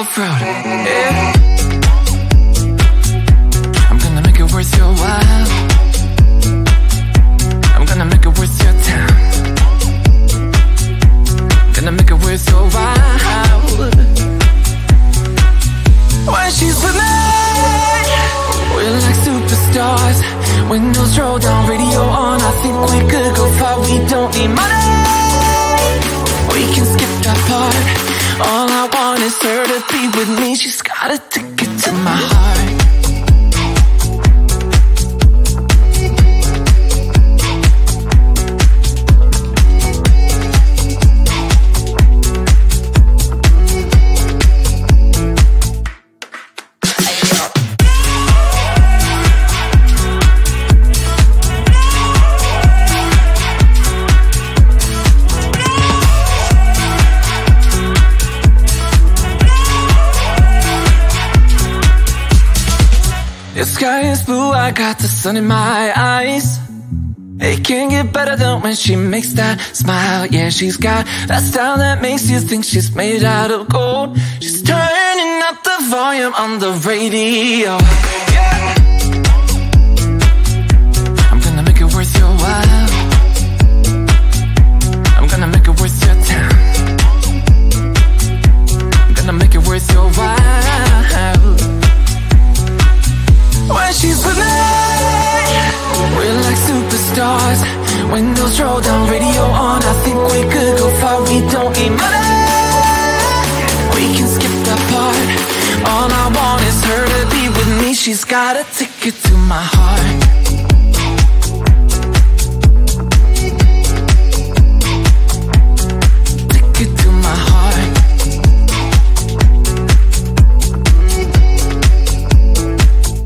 fruit, yeah. I'm gonna make it worth your while. I'm gonna make it worth your time. Gonna make it worth your while. When she's with me, we're like superstars. Windows roll down, radio on. I think we could go far. We don't need money. We can skip that part. All I want is her to be with me. She's got a ticket to my heart. The sky is blue, I got the sun in my eyes. It can't get better than when she makes that smile. Yeah, she's got that style that makes you think she's made out of gold. She's turning up the volume on the radio. Yeah. I'm gonna make it worth your while. I'm gonna make it worth your time. I'm gonna make it worth your while. When she's with me, we're like superstars. Windows roll down, radio on. I think we could go far. We don't need money. We can skip that part. All I want is her to be with me. She's got a ticket to my heart. Ticket to my heart.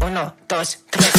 Uno, dos, tres,